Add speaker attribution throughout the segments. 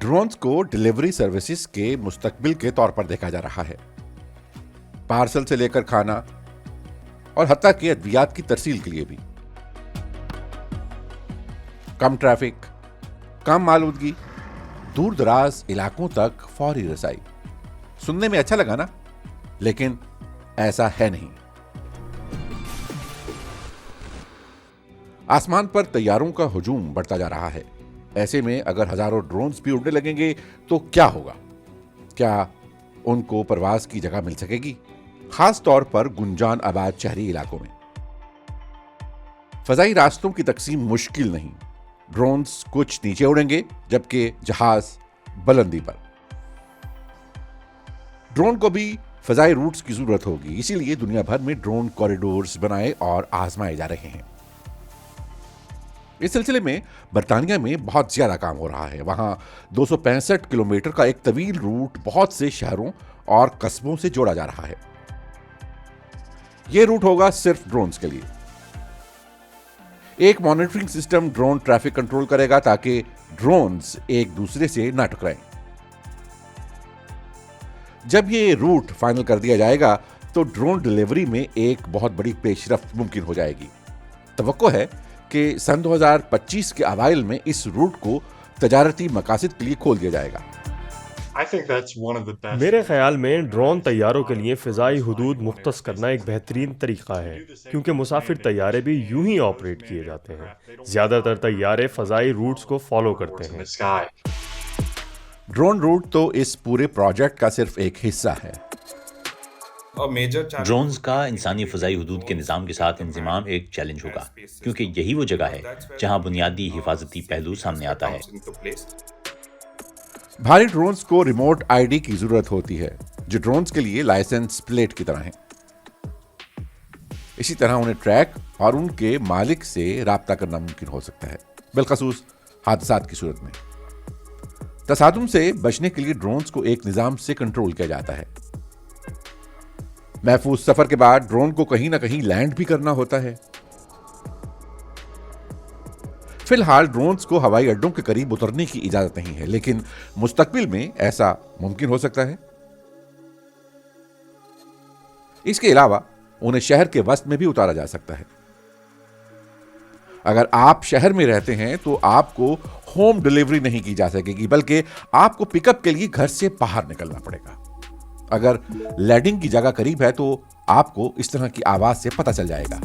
Speaker 1: Drones को delivery services के मुस्तकबिल के तौर पर देखा जा रहा है। पार्सल से लेकर खाना और हत्ता कि अद्वियात की तरसील के लिए भी। कम ट्रैफिक, कम आलूदगी, दूर दराज इलाकों तक फौरी रसाई। सुनने में अच्छा लगा ना, लेकिन ऐसा है नहीं। आसमान पर तैयारों का हुजूम बढ़ता जा रहा है। ऐसे में अगर हजारों ड्रोन्स भी उड़ने लगेंगे तो क्या होगा? क्या उनको परवाज की जगह मिल सकेगी, खास तौर पर गुंजान आबाद शहरी इलाकों में? फजाई रास्तों की तकसीम मुश्किल नहीं। ड्रोन्स कुछ नीचे उड़ेंगे जबकि जहाज बुलंदी पर। ड्रोन को भी फजाई रूट्स की जरूरत होगी, इसीलिए दुनिया भर में ड्रोन कॉरिडोर्स बनाए और आजमाए जा रहे हैं। इस सिलसिले में बर्तानिया में बहुत ज्यादा काम हो रहा है। वहां 265 किलोमीटर का एक तवील रूट बहुत से शहरों और कस्बों से जोड़ा जा रहा है। यह रूट होगा सिर्फ ड्रोन्स के लिए। एक monitoring system drone traffic control करेगा ताकि ड्रोन्स एक दूसरे से न टकराएं। जब यह रूट फाइनल कर दिया जाएगा तो ड्रोन डिलीवरी में एक बहुत बड़ी पेशरफ्त मुमकिन हो जाएगी। तवक्को है कि सन 2025 के अवाइल में इस रूट को तजारती मकासद के लिए खोल दिया जाएगा।
Speaker 2: मेरे ख्याल में ड्रोन तैयारों के लिए फ़िज़ाई हुदूद मुख्तस करना एक बेहतरीन तरीका है, क्योंकि मुसाफिर तैयारे भी यूं ही ऑपरेट किए जाते हैं। ज़्यादातर तैयारे फ़ज़ाई रूट्स को फॉलो करते हैं।
Speaker 1: ड्रोन रूट तो इस पूरे प्रोजेक्ट का सिर्फ एक हिस्सा है।
Speaker 3: ड्रोन्स का इंसानी फ़ज़ाई हुदूद के निज़ाम के साथ इंज़िमाम एक चैलेंज होगा, क्योंकि यही वो जगह है जहां बुनियादी हिफाजती पहलू सामने आता है।
Speaker 1: भारी ड्रोन्स को रिमोट आईडी की जरूरत होती है, जो ड्रोन्स के लिए लाइसेंस प्लेट की तरह है। इसी तरह उन्हें ट्रैक और उनके मालिक से राब्ता करना मुमकिन हो सकता है, बिलखसूस हादसात की सूरत में। तसादुम से बचने के लिए ड्रोन्स को एक निजाम से कंट्रोल किया जाता है। महफूज सफर के बाद ड्रोन को कहीं ना कहीं लैंड भी करना होता है। फिलहाल ड्रोन्स को हवाई अड्डों के करीब उतरने की इजाजत नहीं है, लेकिन मुस्तकबिल में ऐसा मुमकिन हो सकता है। इसके अलावा उन्हें शहर के वस्त में भी उतारा जा सकता है। अगर आप शहर में रहते हैं तो आपको होम डिलीवरी नहीं की जा सकेगी, बल्कि आपको पिकअप के लिए घर से बाहर निकलना पड़ेगा। अगर लैंडिंग की जगह करीब है तो आपको इस तरह की आवाज से पता चल जाएगा।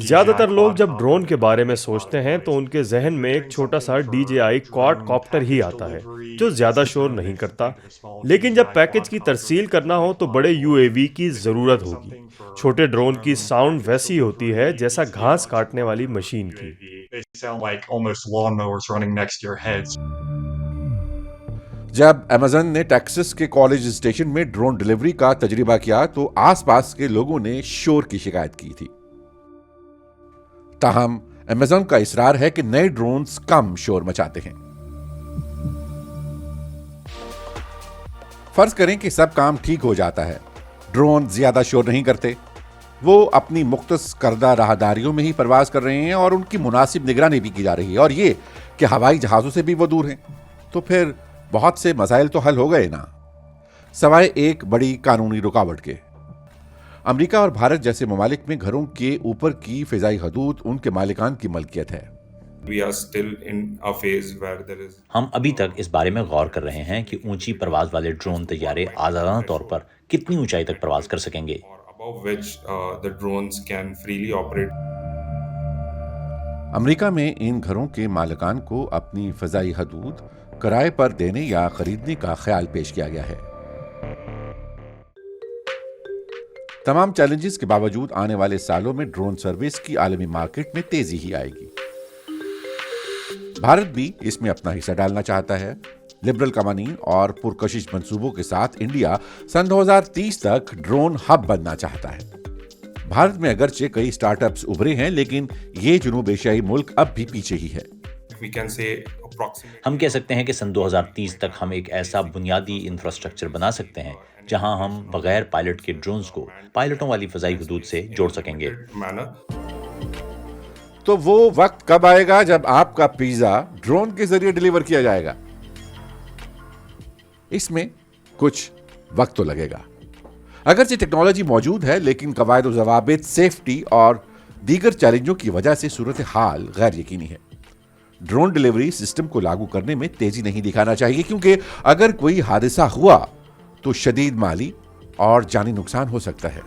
Speaker 2: ज़्यादातर लोग जब ड्रोन के बारे में सोचते हैं तो उनके जहन में एक छोटा सा DJI क्वाड कॉप्टर ही आता है, जो ज़्यादा शोर नहीं करता। लेकिन जब पैकेज की तरसील करना हो तो बड़े UAV की ज़रूरत होगी। छोटे ड्रोन की साउंड वैसी होती है जैसा घास काटने वाली मशीन की।
Speaker 1: जब अमेज़न ने टेक्सास के कॉलेज स्टेशन में ड्रोन डिलीवरी का तजर्बा किया तो आसपास के लोगों ने शोर की शिकायत की थी। ताहम अमेज़न का इसरार है कि नए ड्रोन्स कम शोर मचाते हैं। फर्ज करें कि सब काम ठीक हो जाता है, ड्रोन ज्यादा शोर नहीं करते, वो अपनी मुख्तस करदा राहदारियों में ही परवाज कर रहे हैं और उनकी मुनासिब निगरानी भी की जा रही है, और ये कि हवाई जहाजों से भी वो दूर हैं, तो फिर बहुत से मसाइल तो हल हो गए ना, सवाए एक बड़ी कानूनी रुकावट के। अमेरिका और भारत जैसे ममालिक में घरों के ऊपर की फिजाई हदूद उनके मालिकान की मलकियत है।
Speaker 3: हम अभी तक इस बारे में गौर कर रहे हैं कि ऊंची परवाज वाले ड्रोन तैयारे आज़ादाना तौर पर कितनी ऊंचाई तक परवाज कर सकेंगे।
Speaker 1: अमेरिका में इन घरों के मालिकान को अपनी फिजाई हदूद किराए पर देने या खरीदने का ख्याल पेश किया गया है। तमाम चैलेंजेस के बावजूद आने वाले सालों में ड्रोन सर्विस की आलमी मार्केट में तेजी ही आएगी। भारत भी इसमें अपना हिस्सा डालना चाहता है। लिबरल कवानीन और पुरकशिश मंसूबों के साथ इंडिया सन 2030 तक ड्रोन हब बनना चाहता है। भारत में अगरचे कई स्टार्टअप्स उभरे हैं, लेकिन ये जुनूब एशियाई मुल्क अब भी पीछे ही है।
Speaker 3: हम कह सकते हैं कि सन 2030 तक हम एक ऐसा बुनियादी इंफ्रास्ट्रक्चर बना सकते हैं जहां हम बगैर पायलट के ड्रोन्स को पायलटों वाली फजाई हदूद से जोड़ सकेंगे।
Speaker 1: तो वो वक्त कब आएगा जब आपका पिज्जा ड्रोन के जरिए डिलीवर किया जाएगा? इसमें कुछ वक्त तो लगेगा। अगरचे टेक्नोलॉजी मौजूद है, लेकिन कवायद और ज़वाबित, सेफ्टी और दीगर चैलेंजों की वजह से सूरत हाल गैर यकीनी है। ड्रोन डिलीवरी सिस्टम को लागू करने में तेजी नहीं दिखाना चाहिए, क्योंकि अगर कोई हादसा हुआ तो शदीद माली और जानी नुकसान हो सकता है।